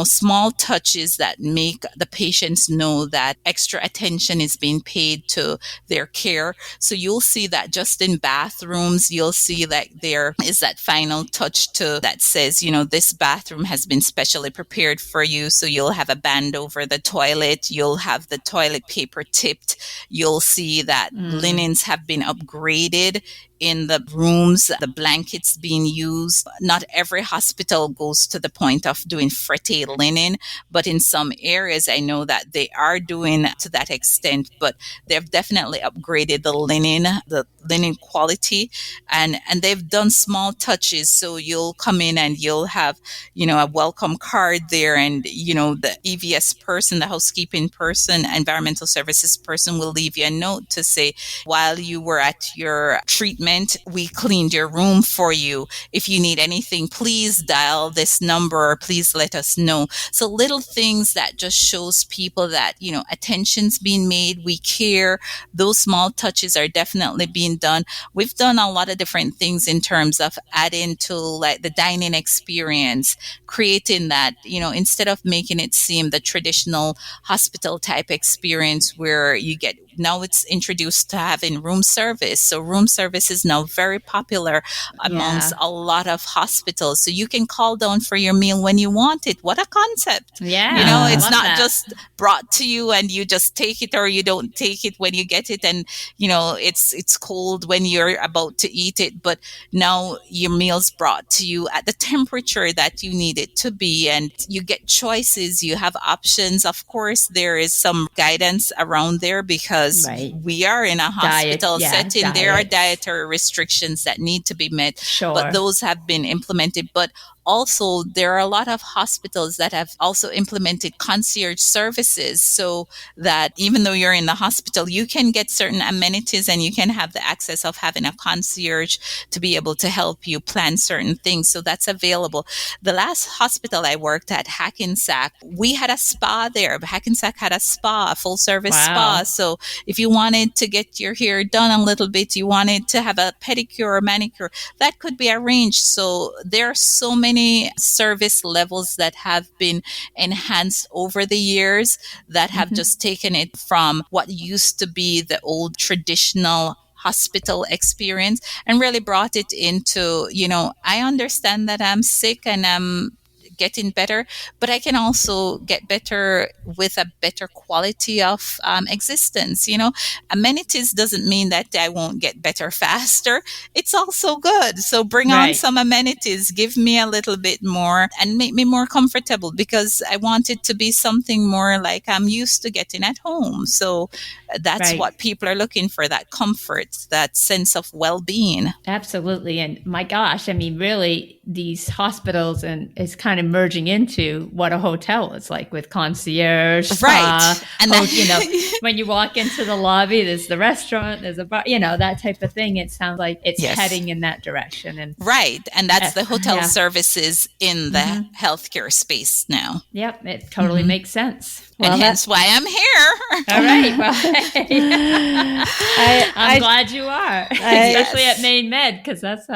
small touches that make the patients know that extra attention is being paid to their care. So you'll see that just in bathrooms, you'll see that there is that final touch to that says, this bathroom has been specially prepared for you. So you'll have a band over the toilet. You'll have the toilet paper tipped. You'll see that linens have been upgraded in the rooms, the blankets being used. Not every hospital goes to the point of doing fretted linen, but in some areas I know that they are doing to that extent, but they've definitely upgraded the linen quality, and they've done small touches. So you'll come in and you'll have, a welcome card there, and, the EVS person, the housekeeping person, environmental services person will leave you a note to say, while you were at your treatment, we cleaned your room for you. If you need anything, please dial this number or please let us know. So little things that just shows people that, attention's being made, we care. Those small touches are definitely being done. We've done a lot of different things in terms of adding to like the dining experience, creating that, instead of making it seem the traditional hospital type experience where you get, now it's introduced to having room service. So room service is now very popular amongst a lot of hospitals. So you can call down for your meal when you want it. What a concept. Yeah. It's not just brought to you and you just take it, or you don't take it when you get it. And, it's cold when you're about to eat it. But now your meal's brought to you at the temperature that you need it to be. And you get choices. You have options. Of course, there is some guidance around there because we are in a hospital setting. There are dietary restrictions that need to be met, but those have been implemented. But also, there are a lot of hospitals that have also implemented concierge services, so that even though you're in the hospital, you can get certain amenities and you can have the access of having a concierge to be able to help you plan certain things. So that's available. The last hospital I worked at, Hackensack, we had a spa there. Hackensack had a spa, a full service spa. So if you wanted to get your hair done a little bit, you wanted to have a pedicure or manicure, that could be arranged. So there are so many service levels that have been enhanced over the years that have just taken it from what used to be the old traditional hospital experience and really brought it into, I understand that I'm sick and I'm getting better, but I can also get better with a better quality of existence. Amenities doesn't mean that I won't get better faster. It's also good. So bring on some amenities, give me a little bit more and make me more comfortable, because I want it to be something more like I'm used to getting at home. So that's what people are looking for, that comfort, that sense of well-being. Absolutely. And my gosh, I mean, really, these hospitals and is kind of merging into what a hotel is like, with concierge, spa, and when you walk into the lobby, there's the restaurant, there's a bar, that type of thing. It sounds like it's heading in that direction. And and that's the hotel services in the healthcare space now. Yep, it totally makes sense. Well, and hence why I'm here. All right. Well, I'm glad you are, especially at Maine Med, because that's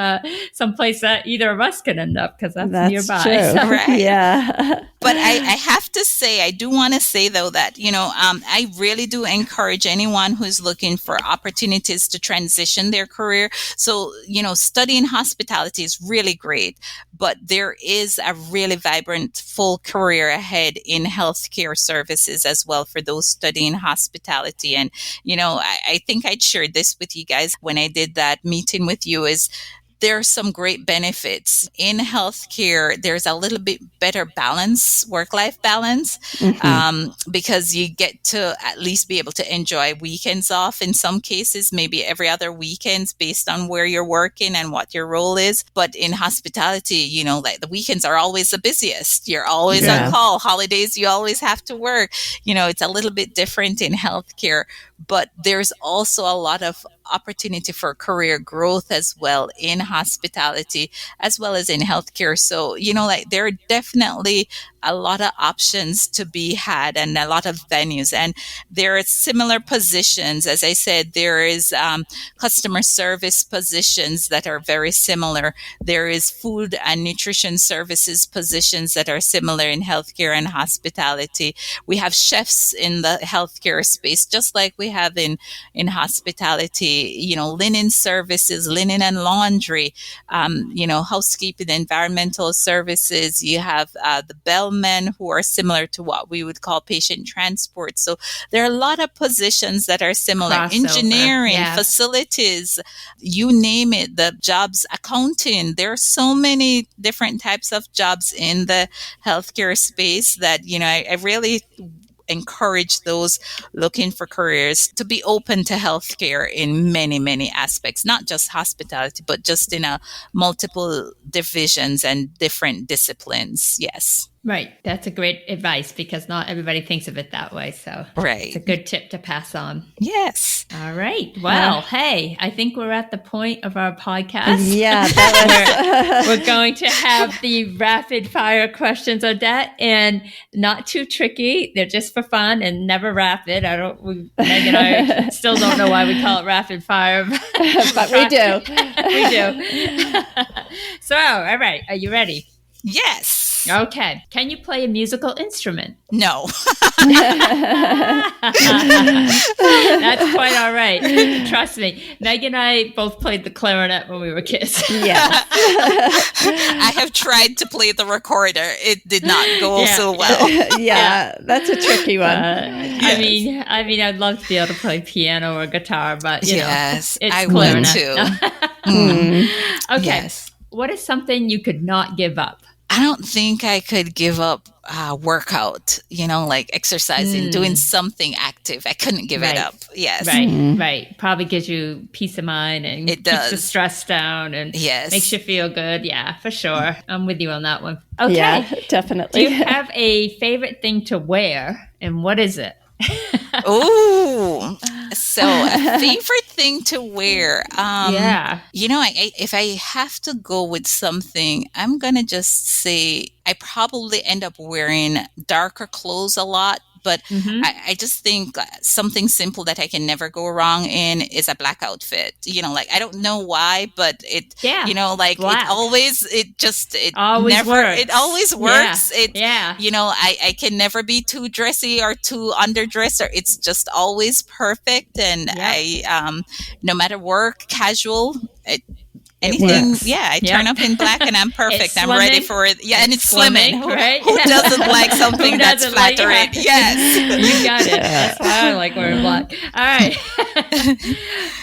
someplace that either of us could end up, because that's nearby. True. So. Yeah. But I have to say, I do want to say, though, that, I really do encourage anyone who's looking for opportunities to transition their career. So, studying hospitality is really great, but there is a really vibrant, full career ahead in healthcare services as well for those studying hospitality. And, I think I'd shared this with you guys when I did that meeting with you, is there are some great benefits. In healthcare, there's a little bit better balance, work-life balance, because you get to at least be able to enjoy weekends off in some cases, maybe every other weekends based on where you're working and what your role is. But in hospitality, like the weekends are always the busiest. You're always on call. Holidays, you always have to work. It's a little bit different in healthcare, but there's also a lot of opportunity for career growth as well in hospitality as well as in healthcare. So, there are definitely a lot of options to be had and a lot of venues. And there are similar positions. As I said, there is customer service positions that are very similar. There is food and nutrition services positions that are similar in healthcare and hospitality. We have chefs in the healthcare space, just like we have in hospitality, linen services, linen and laundry, housekeeping, environmental services. You have the bellmen who are similar to what we would call patient transport. So there are a lot of positions that are similar. Crossover. Engineering, facilities, you name it, the jobs, accounting. There are so many different types of jobs in the healthcare space that, I really encourage those looking for careers to be open to healthcare in many, many aspects, not just hospitality, but just in multiple divisions and different disciplines. Yes. Right. That's a great advice because not everybody thinks of it that way. So it's a good tip to pass on. Yes. All right. Well, hey, I think we're at the point of our podcast. Yeah. We're going to have the rapid fire questions, Odette, and not too tricky. They're just for fun and never rapid. Meg and I still don't know why we call it rapid fire. But we do. We do. So, all right. Are you ready? Yes. Okay. Can you play a musical instrument? No. That's quite all right. Trust me. Meg and I both played the clarinet when we were kids. Yeah. I have tried to play the recorder. It did not go so well. Yeah, that's a tricky one. Yes. I mean, I'd love to be able to play piano or guitar, but yes, it's I clarinet. would too. Okay. Yes. What is something you could not give up? I don't think I could give up workout, like exercising, doing something active. I couldn't give it up. Yes. Right. Probably gives you peace of mind and it keeps the stress down and makes you feel good. Yeah, for sure. I'm with you on that one. Okay. Yeah, definitely. Do you have a favorite thing to wear and what is it? Oh, so a favorite thing to wear. If I have to go with something, I'm going to just say I probably end up wearing darker clothes a lot. But I just think something simple that I can never go wrong in is a black outfit. I don't know why, but it, black. it always works. I can never be too dressy or too underdressed, or it's just always perfect. And I, no matter work, casual, anything, I turn up in black and I'm perfect. I'm ready for it. Yeah, and it's slimming. Right? Who doesn't like something that's flattering? Yes. You got it. That's why I like wearing black. All right.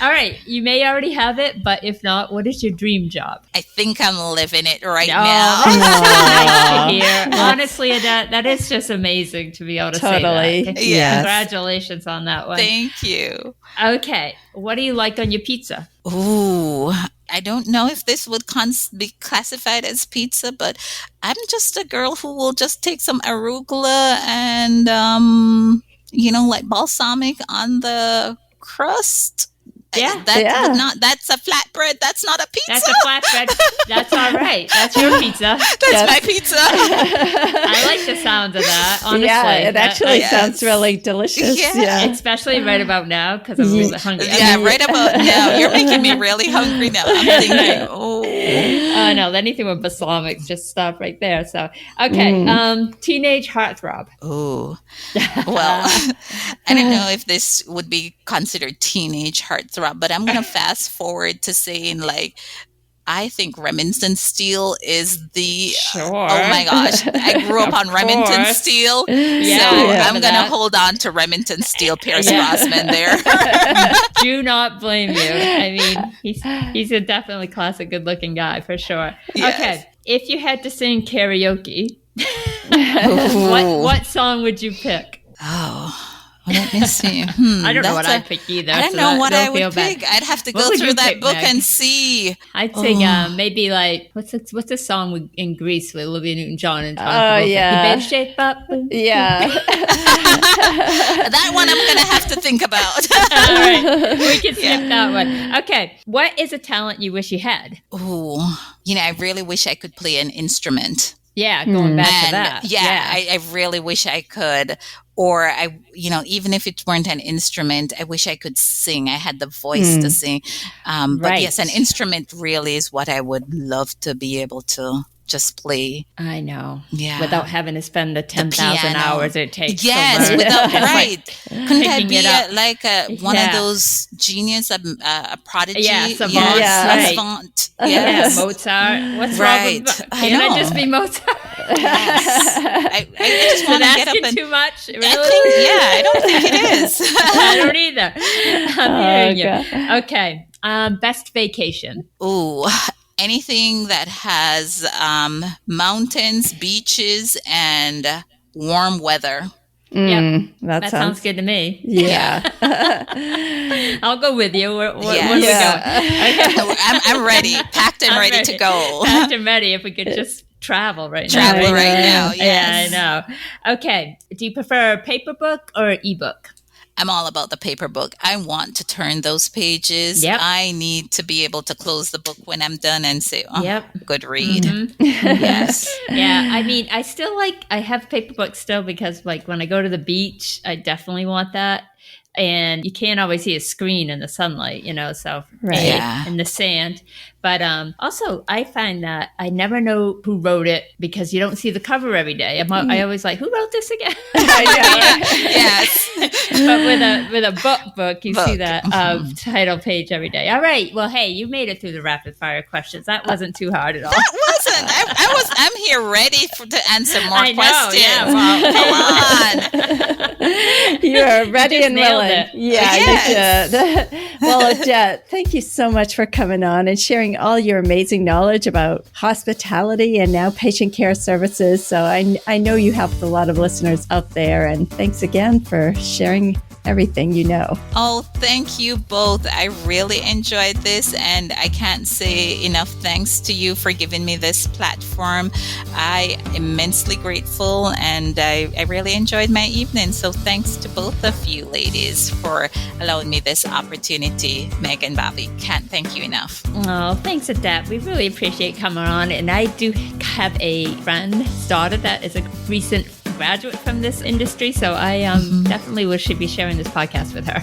All right. You may already have it, but if not, what is your dream job? I think I'm living it right now. Nice to hear. Honestly, that is just amazing to be able to say that. Yes. Congratulations on that one. Thank you. Okay. What do you like on your pizza? Ooh, I don't know if this would be classified as pizza, but I'm just a girl who will just take some arugula and, balsamic on the crust. That's a flatbread. That's not a pizza. That's a flatbread. That's all right. That's your pizza. That's my pizza. I like the sound of that, honestly. Yeah, it actually sounds really delicious. Yeah. Especially right about now because I'm really hungry. Right about now. You're making me really hungry now. I'm thinking, no, anything with balsamic, just stop right there. So, okay. Teenage heartthrob. Oh, well, I don't know if this would be considered teenage heartthrob, but I'm going to fast forward to saying I think Remington steel is the, Sure. oh my gosh, I grew up on Remington steel. Yeah, so I'm going to that. hold on to Remington steel, Pierce Brosnan there. Do not blame you. I mean, he's a definitely classic, good-looking guy for sure. Yes. Okay, if you had to sing karaoke, what song would you pick? Oh, let me see. I don't know what I'd pick either. I don't know what I would pick. I'd have to go through that book and see. I'd sing maybe like what's the song in Grease with Olivia Newton-John and John Travolta? Yeah. You better shape up. Yeah. That one I'm going to have to think about. All right. We can skip that one. Okay. What is a talent you wish you had? Ooh, I really wish I could play an instrument. Yeah, going back to that. I really wish I could. Or even if it weren't an instrument, I wish I could sing. I had the voice to sing. But yes, an instrument really is what I would love to be able to just play. I know. Yeah. Without having to spend the 10,000 hours it takes. Yes, to learn. right. Couldn't I be one of Yeah. those genius, a prodigy? Yeah, savant. Savant. Yes. Yeah, Mozart. What's Right. wrong with I Can know. I just be Mozart? Yes. I just want to get up and too much? Really? I don't think it is. I don't either. I'm hearing you. God. Okay. Best vacation. Ooh, anything that has mountains, beaches, and warm weather. That sounds good to me. Yeah. I'll go with you. Where Yes. do we go? Okay. I'm ready, packed and ready to go. Packed and ready if we could just travel right now. Travel right now, yes. Yeah, I know. Okay. Do you prefer a paper book or ebook? I'm all about the paper book. I want to turn those pages. Yep. I need to be able to close the book when I'm done and say, good read. Mm-hmm. Yes. Yeah, I mean, I have paper books still because like when I go to the beach, I definitely want that. And you can't always see a screen in the sunlight, so in the sand. But also, I find that I never know who wrote it because you don't see the cover every day. I always like, who wrote this again? I know. Yes. But with a book, you see that title page every day. All right. Well, hey, you made it through the rapid fire questions. That wasn't too hard at all. That wasn't. I'm here ready to answer more I know, questions. yeah, well, Come on. You are ready just and nailed willing. it. Yeah, Yes. you did. Well, Odette, thank you so much for coming on and sharing all your amazing knowledge about hospitality and now patient care services. So I know you helped a lot of listeners out there. And thanks again for sharing everything you know. Oh, thank you both. I really enjoyed this, and I can't say enough thanks to you for giving me this platform. I am immensely grateful, and I really enjoyed my evening. So thanks to both of you ladies for allowing me this opportunity. Meg and Bobby, can't thank you enough. Oh, thanks, Odette. We really appreciate coming on. And I do have a friend's daughter that is a recent graduate from this industry, so I definitely wish she'd be sharing this podcast with her.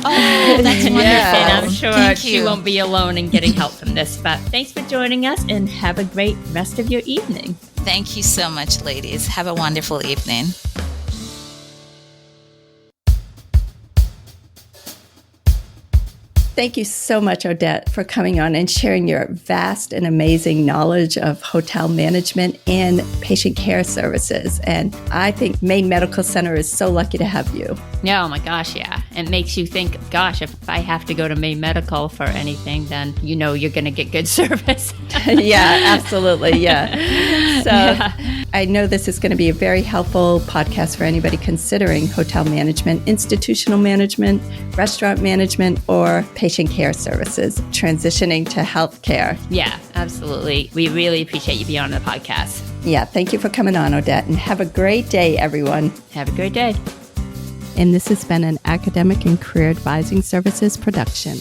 Oh, that's wonderful. And I'm sure Thank she you. won't be alone in getting help from this. But thanks for joining us, and have a great rest of your evening. Thank you so much, ladies. Have a wonderful evening. Thank you so much, Odette, for coming on and sharing your vast and amazing knowledge of hotel management and patient care services. And I think Maine Medical Center is so lucky to have you. Oh my gosh, yeah. It makes you think, gosh, if I have to go to Maine Medical for anything, then you're going to get good service. Yeah, absolutely. Yeah. So I know this is going to be a very helpful podcast for anybody considering hotel management, institutional management, restaurant management, or patient care services, transitioning to healthcare. Yeah, absolutely. We really appreciate you being on the podcast. Yeah, thank you for coming on, Odette, and have a great day, everyone. Have a great day. And this has been an Academic and Career Advising Services production.